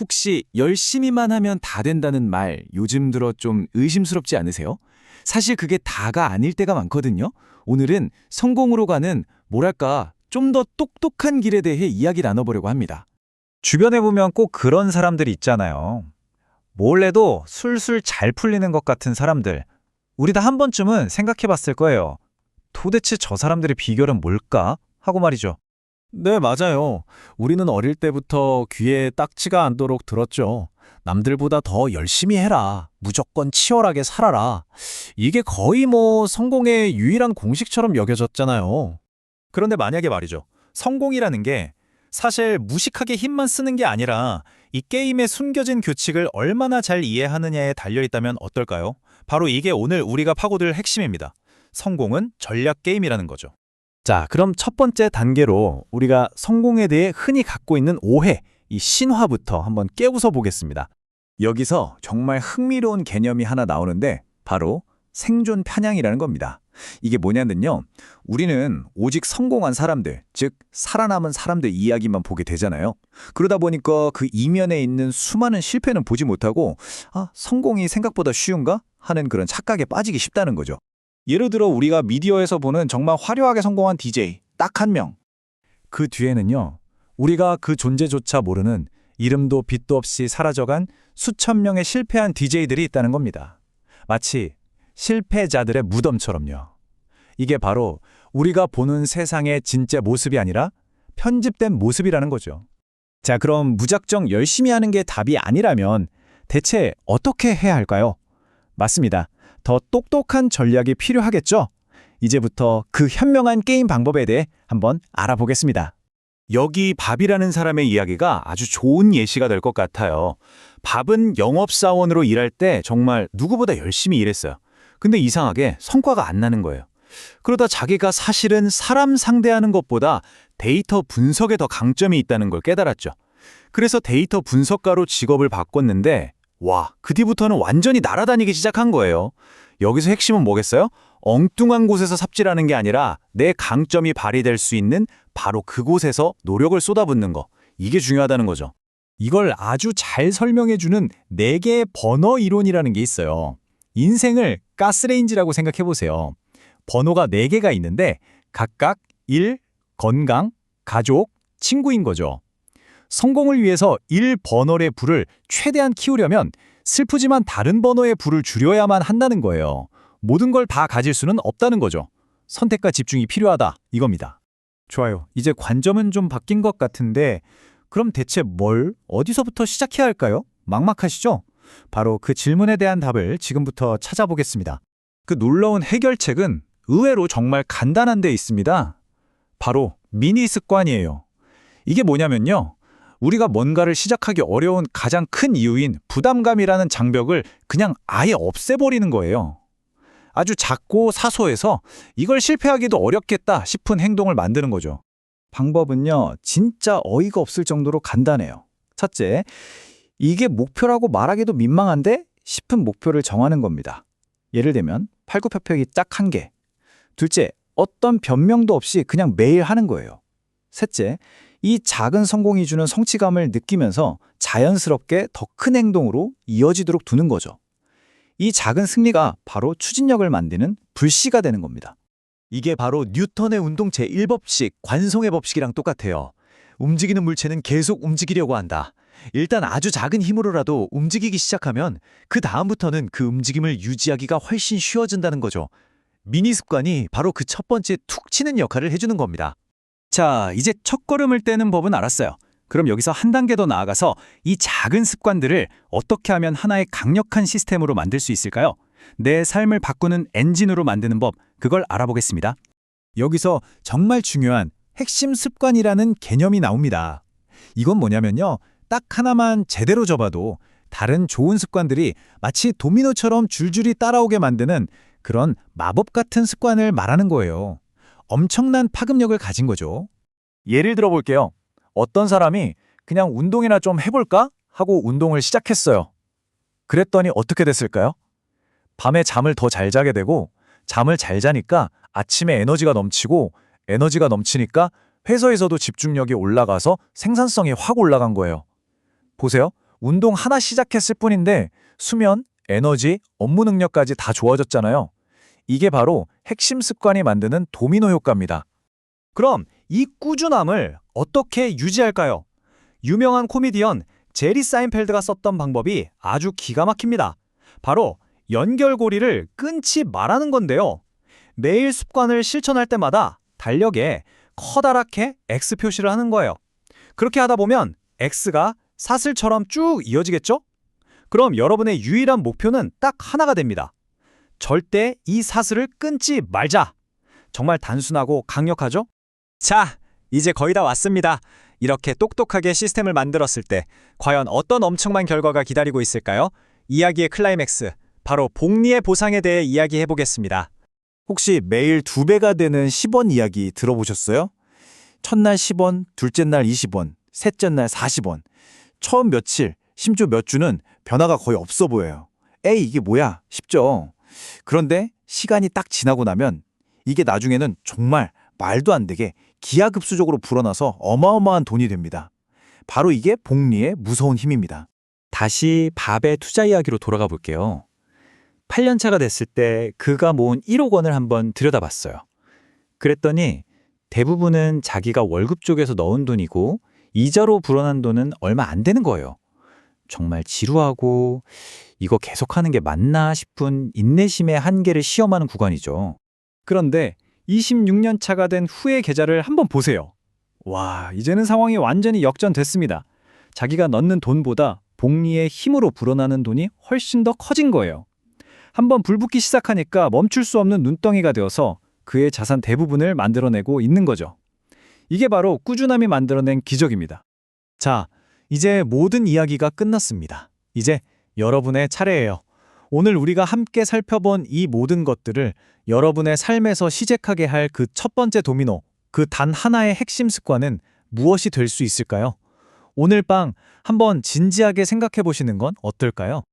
혹시 열심히만 하면 다 된다는 말 요즘 들어 좀 의심스럽지 않으세요? 사실 그게 다가 아닐 때가 많거든요. 오늘은 성공으로 가는 뭐랄까 좀 더 똑똑한 길에 대해 이야기 나눠보려고 합니다. 주변에 보면 꼭 그런 사람들이 있잖아요. 뭘 해도 술술 잘 풀리는 것 같은 사람들. 우리 다 한 번쯤은 생각해 봤을 거예요. 도대체 저 사람들의 비결은 뭘까? 하고 말이죠. 네, 맞아요. 우리는 어릴 때부터 귀에 딱지가 않도록 들었죠. 남들보다 더 열심히 해라. 무조건 치열하게 살아라. 이게 거의 성공의 유일한 공식처럼 여겨졌잖아요. 그런데 만약에 말이죠. 성공이라는 게 사실 무식하게 힘만 쓰는 게 아니라 이 게임에 숨겨진 규칙을 얼마나 잘 이해하느냐에 달려있다면 어떨까요? 바로 이게 오늘 우리가 파고들 핵심입니다. 성공은 전략 게임이라는 거죠. 자, 그럼 첫 번째 단계로 우리가 성공에 대해 흔히 갖고 있는 오해, 이 신화부터 한번 깨부숴 보겠습니다. 여기서 정말 흥미로운 개념이 하나 나오는데 바로 생존 편향이라는 겁니다. 이게 뭐냐면요. 우리는 오직 성공한 사람들, 즉 살아남은 사람들 이야기만 보게 되잖아요. 그러다 보니까 그 이면에 있는 수많은 실패는 보지 못하고 성공이 생각보다 쉬운가? 하는 그런 착각에 빠지기 쉽다는 거죠. 예를 들어 우리가 미디어에서 보는 정말 화려하게 성공한 DJ 딱 한 명. 그 뒤에는요. 우리가 그 존재조차 모르는 이름도 빛도 없이 사라져간 수천 명의 실패한 DJ들이 있다는 겁니다. 마치 실패자들의 무덤처럼요. 이게 바로 우리가 보는 세상의 진짜 모습이 아니라 편집된 모습이라는 거죠. 자, 그럼 무작정 열심히 하는 게 답이 아니라면 대체 어떻게 해야 할까요? 맞습니다. 더 똑똑한 전략이 필요하겠죠? 이제부터 그 현명한 게임 방법에 대해 한번 알아보겠습니다. 여기 밥이라는 사람의 이야기가 아주 좋은 예시가 될 것 같아요. 밥은 영업사원으로 일할 때 정말 누구보다 열심히 일했어요. 근데 이상하게 성과가 안 나는 거예요. 그러다 자기가 사실은 사람 상대하는 것보다 데이터 분석에 더 강점이 있다는 걸 깨달았죠. 그래서 데이터 분석가로 직업을 바꿨는데 그 뒤부터는 완전히 날아다니기 시작한 거예요. 여기서 핵심은 뭐겠어요? 엉뚱한 곳에서 삽질하는 게 아니라 내 강점이 발휘될 수 있는 바로 그곳에서 노력을 쏟아붓는 거. 이게 중요하다는 거죠. 이걸 아주 잘 설명해주는 4개의 번호 이론이라는 게 있어요. 인생을 가스레인지라고 생각해 보세요. 번호가 4개가 있는데 각각 일, 건강, 가족, 친구인 거죠. 성공을 위해서 1번호의 불을 최대한 키우려면 슬프지만 다른 번호의 불을 줄여야만 한다는 거예요. 모든 걸 다 가질 수는 없다는 거죠. 선택과 집중이 필요하다 이겁니다. 좋아요. 이제 관점은 좀 바뀐 것 같은데 그럼 대체 어디서부터 시작해야 할까요? 막막하시죠? 바로 그 질문에 대한 답을 지금부터 찾아보겠습니다. 그 놀라운 해결책은 의외로 정말 간단한 데 있습니다. 바로 미니 습관이에요. 이게 뭐냐면요. 우리가 뭔가를 시작하기 어려운 가장 큰 이유인 부담감이라는 장벽을 그냥 아예 없애버리는 거예요. 아주 작고 사소해서 이걸 실패하기도 어렵겠다 싶은 행동을 만드는 거죠. 방법은요, 진짜 어이가 없을 정도로 간단해요. 첫째, 이게 목표라고 말하기도 민망한데 싶은 목표를 정하는 겁니다. 예를 들면 팔굽혀펴기 딱 1개. 둘째, 어떤 변명도 없이 그냥 매일 하는 거예요. 셋째, 이 작은 성공이 주는 성취감을 느끼면서 자연스럽게 더 큰 행동으로 이어지도록 두는 거죠. 이 작은 승리가 바로 추진력을 만드는 불씨가 되는 겁니다. 이게 바로 뉴턴의 운동 제1법칙, 관성의 법칙이랑 똑같아요. 움직이는 물체는 계속 움직이려고 한다. 일단 아주 작은 힘으로라도 움직이기 시작하면 그 다음부터는 그 움직임을 유지하기가 훨씬 쉬워진다는 거죠. 미니 습관이 바로 그 첫 번째 툭 치는 역할을 해주는 겁니다. 자, 이제 첫걸음을 떼는 법은 알았어요. 그럼 여기서 한 단계 더 나아가서 이 작은 습관들을 어떻게 하면 하나의 강력한 시스템으로 만들 수 있을까요? 내 삶을 바꾸는 엔진으로 만드는 법, 그걸 알아보겠습니다. 여기서 정말 중요한 핵심 습관이라는 개념이 나옵니다. 이건 뭐냐면요. 딱 하나만 제대로 접어도 다른 좋은 습관들이 마치 도미노처럼 줄줄이 따라오게 만드는 그런 마법 같은 습관을 말하는 거예요. 엄청난 파급력을 가진 거죠. 예를 들어 볼게요. 어떤 사람이 그냥 운동이나 좀 해볼까? 하고 운동을 시작했어요. 그랬더니 어떻게 됐을까요? 밤에 잠을 더 잘 자게 되고 잠을 잘 자니까 아침에 에너지가 넘치고 에너지가 넘치니까 회사에서도 집중력이 올라가서 생산성이 확 올라간 거예요. 보세요. 운동 하나 시작했을 뿐인데 수면, 에너지, 업무 능력까지 다 좋아졌잖아요. 이게 바로 핵심 습관이 만드는 도미노 효과입니다. 그럼 이 꾸준함을 어떻게 유지할까요? 유명한 코미디언 제리 사인펠드가 썼던 방법이 아주 기가 막힙니다. 바로 연결고리를 끊지 말라는 건데요. 매일 습관을 실천할 때마다 달력에 커다랗게 X 표시를 하는 거예요. 그렇게 하다 보면 X가 사슬처럼 쭉 이어지겠죠? 그럼 여러분의 유일한 목표는 딱 하나가 됩니다. 절대 이 사슬을 끊지 말자. 정말 단순하고 강력하죠? 자, 이제 거의 다 왔습니다. 이렇게 똑똑하게 시스템을 만들었을 때 과연 어떤 엄청난 결과가 기다리고 있을까요? 이야기의 클라이맥스, 바로 복리의 보상에 대해 이야기해 보겠습니다. 혹시 매일 2배가 되는 10원 이야기 들어보셨어요? 첫날 10원, 둘째 날 20원, 셋째 날 40원. 처음 며칠, 심지어 몇 주는 변화가 거의 없어 보여요. 에이, 이게 뭐야? 싶죠? 그런데 시간이 딱 지나고 나면 이게 나중에는 정말 말도 안 되게 기하급수적으로 불어나서 어마어마한 돈이 됩니다. 바로 이게 복리의 무서운 힘입니다. 다시 밥의 투자 이야기로 돌아가 볼게요. 8년차가 됐을 때 그가 모은 1억 원을 한번 들여다봤어요. 그랬더니 대부분은 자기가 월급 쪽에서 넣은 돈이고 이자로 불어난 돈은 얼마 안 되는 거예요. 정말 지루하고 이거 계속하는 게 맞나 싶은 인내심의 한계를 시험하는 구간이죠. 그런데 26년 차가 된 후의 계좌를 한번 보세요. 와, 이제는 상황이 완전히 역전됐습니다. 자기가 넣는 돈보다 복리의 힘으로 불어나는 돈이 훨씬 더 커진 거예요. 한번 불붙기 시작하니까 멈출 수 없는 눈덩이가 되어서 그의 자산 대부분을 만들어내고 있는 거죠. 이게 바로 꾸준함이 만들어낸 기적입니다. 자, 이제 모든 이야기가 끝났습니다. 이제 여러분의 차례예요. 오늘 우리가 함께 살펴본 이 모든 것들을 여러분의 삶에서 시작하게 할 그 첫 번째 도미노, 그 단 하나의 핵심 습관은 무엇이 될 수 있을까요? 오늘 밤 한번 진지하게 생각해 보시는 건 어떨까요?